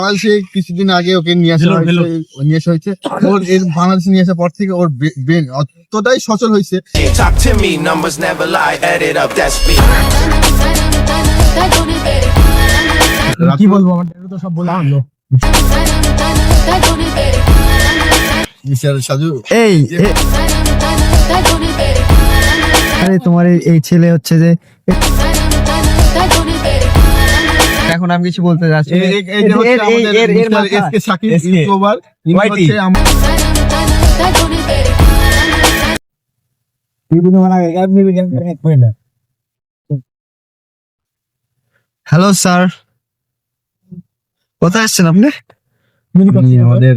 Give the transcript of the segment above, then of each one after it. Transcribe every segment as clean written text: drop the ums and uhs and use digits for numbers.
বাংলাদেশে কিছুদিন আগে ওকে নিয়ে আসা হয়েছে। ওর এর বাংলাদেশে নিয়ে আসার পর থেকে ওর ব্রেন অতটাই সচল হয়েছে। Talk to me, numbers never lie, add it up, that's me. কি বলবো, আমার ড্যাডু তো সব বলে আনলো। মিস্টার সাজু, এই আরে তোমার এই ছেলে হচ্ছে যে এখন আমি কিছু বলতে যাচ্ছি এইটা হচ্ছে আমাদের মিস্টার এসকে সাকিব, ইউটিউবার। ইনি হচ্ছে হ্যালো স্যার, কোথায় আসছেন আপনি? আমাদের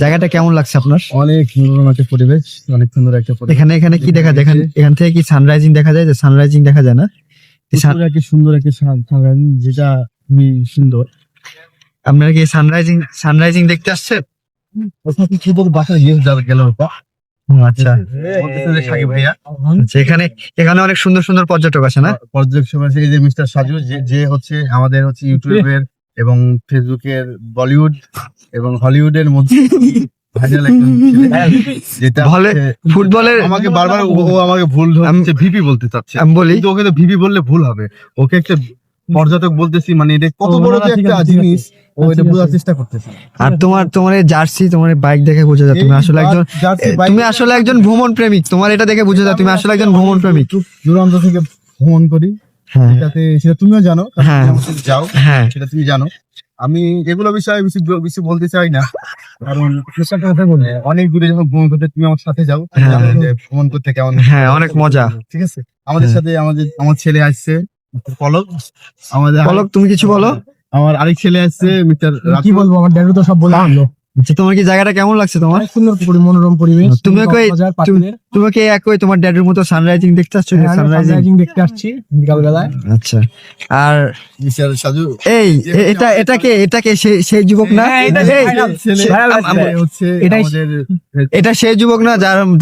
জায়গাটা কেমন লাগছে আপনার? অনেক মনোরম একটা পরিবেশ, অনেক সুন্দর একটা পরিবেশ। এখানে কি দেখা যায়? এখান থেকে কি সানরাইজিং দেখা যায়? সানরাইজিং দেখা যায় না? সুন্দর একটা সানরাইজিং, যেটা খুবই সুন্দর। আপনারা কি সানরাইজিং দেখতে আসছেন? সুন্দর বাসায় গিয়ে গেল। আচ্ছা, সাকিব ভাইয়া, আচ্ছা, এখানে অনেক সুন্দর সুন্দর পর্যটক আছে না? পর্যটক সমাজ এই যে মিস্টার সাজু, যে হচ্ছে আমাদের হচ্ছে ইউটিউবের এবং ফেসবুকের বলিউড এবং হলিউডের মধ্যে ভাইরাল একজন ছেলে, যেটা বলে ফুটবলের আমাকে বারবার ও আমাকে ভুল হচ্ছে ভিপি বলতে চাচ্ছে। আমি বলি কিন্তু ওকে তো ভিপি বললে ভুল হবে, ওকে একটা পর্যটক বলতেছি, মানে এটা কত বড় যে একটা জিনিস ও এটা বোঝার চেষ্টা করতেছে। আর তোমার এই জার্সি, তোমার বাইক দেখে বোঝা যায় তুমি আসলে একজন ভ্রমণ প্রেমিক। তোমার এটা দেখে বোঝা যায় তুমি আসলে একজন ভ্রমণ প্রেমিক। দূরান্ত থেকে ভ্রমণ করি, সেটা তুমিও জানো, যাও, সেটা তুমি জানো। আমি এগুলো বিষয়ে বেশি বলতে চাই না, কারণ অনেক দূরে যখন ভ্রমণ করতে তুমি আমার সাথে যাও, জানো যে ভ্রমণ করতে কেমন। অনেক মজা। ঠিক আছে, আমাদের সাথে আমার ছেলে আসছে পলক। পলক, তুমি কিছু বলো। আমার আরেক ছেলে আসছে মিস্টার। কি বলবো, আমার ড্যাডু তো সব বলে আনলো। আচ্ছা, তোমার কি জায়গাটা কেমন লাগছে? তোমার সুন্দর মনোরম পরিবেশ। তুমি একই তোমার ড্যাডুর মতো সানরাইজিং দেখতে আসছো? সানরাইজিং দেখতে আসছি বিকাল বেলায়। আচ্ছা, আর মিস্টার সাজু, এটাকে সেই যুবক না? এটা সেই যুবক না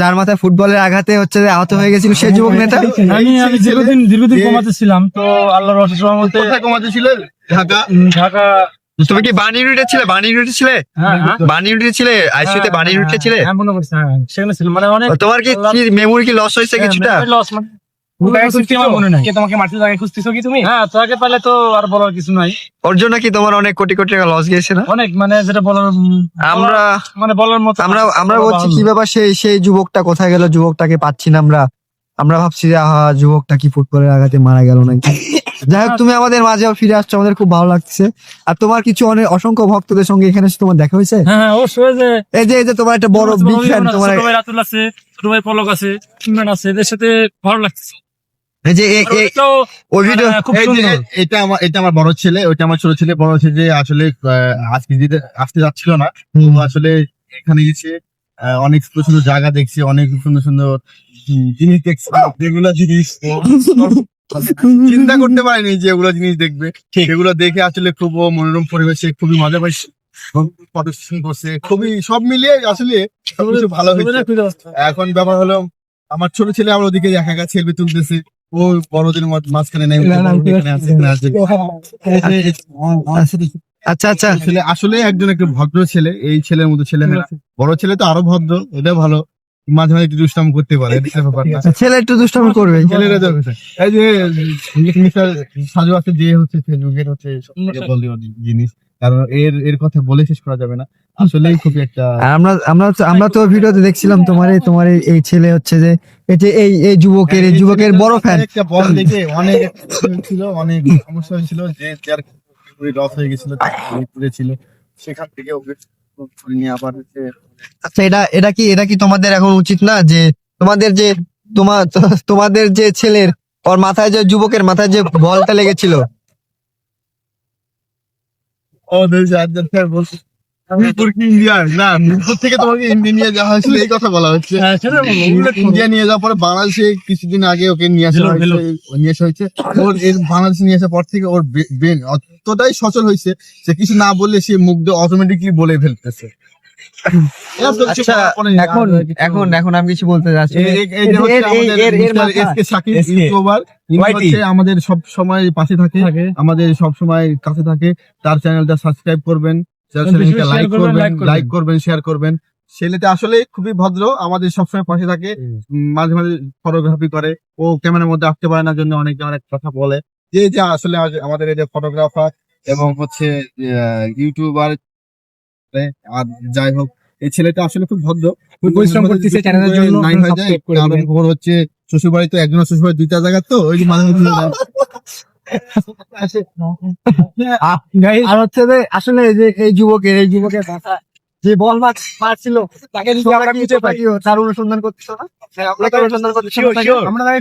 যার মাথায় ফুটবলের আঘাতে হচ্ছে আহত হয়ে গেছিল, সেই যুবক না? আমি দীর্ঘদিন কমাতে ছিলাম, তো আল্লাহর অশেষ রহমতে। কোথায় কমাতে ছিলেন? ঢাকা। তুমি কি বার্ন ইউনিটে ছিলে? বার্ন ইউনিটে ছিলে? আইসিইউতে বার্ন ইউনিটে ছিলে? মনে করছি, সেখানে ছিল। মানে অনেক তোমার কি মেমোরি কি লস হয়েছে কিছুটা? লস মানে মনে নাই। তোমাকে মাটির জায়গায় খুঁজতেছো কি তুমি? হ্যাঁ, তাকে পারলে তো আর বলার কিছু নাই। ওর জন্য কি তোমার অনেক কোটি কোটি টাকা লস গেছে না? অনেক, মানে যেটা বলার বলার মতো। আমরা বলছি কি ব্যাপার, সেই যুবকটা কোথায় গেল? যুবকটাকে পাচ্ছি না আমরা ভাবছি যে যুবকটা কি ফুটবলের আঘাতে মারা গেল নাকি। যাই হোক, তুমি আমাদের মাঝে ফিরে আসছো, আমাদের খুব ভালো লাগছে। আর তোমার কিছু অসংখ্য ভক্তদের সঙ্গে এখানে তোমার দেখা হয়েছে? হ্যাঁ, অবশ্যই। এই যে তোমার একটা বড় বিগ ফ্যান, তোমার রাতুল আছে, ছোট ভাই পলক আছে, ইমরান আছে, এদের সাথে ভালো লাগছে। এই যে ওই ভিডিও, এটা আমার বড় ছেলে, ওইটা আমার ছোট ছেলে। বড় ছেলে যে আসলে আজকে আসতে যাচ্ছিল না, আসলে এখানে গেছে, অনেক সুন্দর সুন্দর জায়গা দেখছি, অনেক সুন্দর সুন্দর জিনিস দেখছি, যেগুলো জিনিস চিন্তা করতে পারিনি যে এগুলো জিনিস দেখবে। সেগুলো দেখে আসলে খুব মনোরম পরিবেশে খুবই মজা পাইছি, প্রদর্শন করছে, খুবই সব মিলিয়ে আসলে সবকিছু ভালো হয়েছে। এখন ব্যাপার হলো, আমার ছোট ছেলে আমার ওদিকে একা একা সেলফি তুলতেছে, ও বড়দের মাঝখানে নেই। আচ্ছা, আসলে একজন একটা ভদ্র ছেলে, এই ছেলের মতো ছেলে না। বড় ছেলে তো আরো ভদ্র, এটা ভালো, মাঝে মাঝে একটু দুষ্টামি করতে পারে। ছেলে একটু দুষ্টামি করবে, ছেলেরা তো এই যে মিস্টার সাজু আছে, যে হচ্ছে ফেসবুকের হচ্ছে জিনিস, কারণ এর কথা বলে শেষ করা যাবে না। আসলেই খুবই একটা, আমরা তো ভিডিওতে দেখছিলাম তোমার এই ছেলে হচ্ছে যে এই যুবকের বড় ফ্যান। একটা বল দেখে অনেক ছিল, অনেক সমস্যা হয়েছিল, যে যার লস হয়ে গেছিল, ছিল, সেখান থেকে ওকে নিয়ে আবার হচ্ছে। আচ্ছা, এটা কি তোমাদের এখন উচিত না যে তোমাদের যে ছেলের ওর মাথায়, যে যুবকের মাথায় যে বলটা লেগেছিল, ইন্ডিয়া যাওয়া হয়েছিল, এই কথা বলা হচ্ছে। ইন্ডিয়া নিয়ে যাওয়ার পরে বাংলাদেশে কিছুদিন আগে ওকে নিয়ে আসা হয়েছে। ওর এর বাংলাদেশে নিয়ে আসার পর থেকে ওর ব্রেন অতটাই সচল হয়েছে যে কিছু না বললে সে মুখ দিয়ে অটোমেটিকলি বলে ফেলতেছে। আচ্ছা এখন এখন এখন আমি কিছু বলতে যাচ্ছি এই যে হচ্ছে আমাদের এর মিস্টার মাথা- এসকে সাকিব SK ইউটিউবার, ইনি YT হচ্ছে আমাদের সব সময় পাশে থাকে, আমাদের সব সময় কাছে থাকে। তার চ্যানেলটা সাবস্ক্রাইব করবেন, চ্যানেলটা লাইক করবেন, শেয়ার করবেন। ছেলেটা আসলে খুবই ভদ্র, আমাদের সবসময় পাশে থাকে। মাঝে মাঝে ফটোগ্রাফি করে, ও ক্যামেরার মধ্যে আসতে পারে না জন্য অনেকে অনেক কথা বলে। যে যে আসলে আমাদের এই যে ফটোগ্রাফার এবং হচ্ছে ইউটিউবার, আর যাই হোক, এই ছেলেটা আসলে খুব ভদ্র, খুব পরিশ্রম করতেছে চ্যানেলের জন্য। নাই হয়ে যায়। সাবস্ক্রাইব করে কারণ দিবেন। ওর হচ্ছে শ্বশুরবাড়ি তো একজন শ্বশুরবাড়ি দুইটা জায়গা, তো ওই যে মাঝে মাঝে আর হচ্ছে যে আসলে এই যুবকের কথা যে বল মারছিল তাকে যদি আমরা খুঁজে পাই তার অনুসন্ধান করতেছ না? আমরা অনুসন্ধান করতেছি Sure, sure. আমরা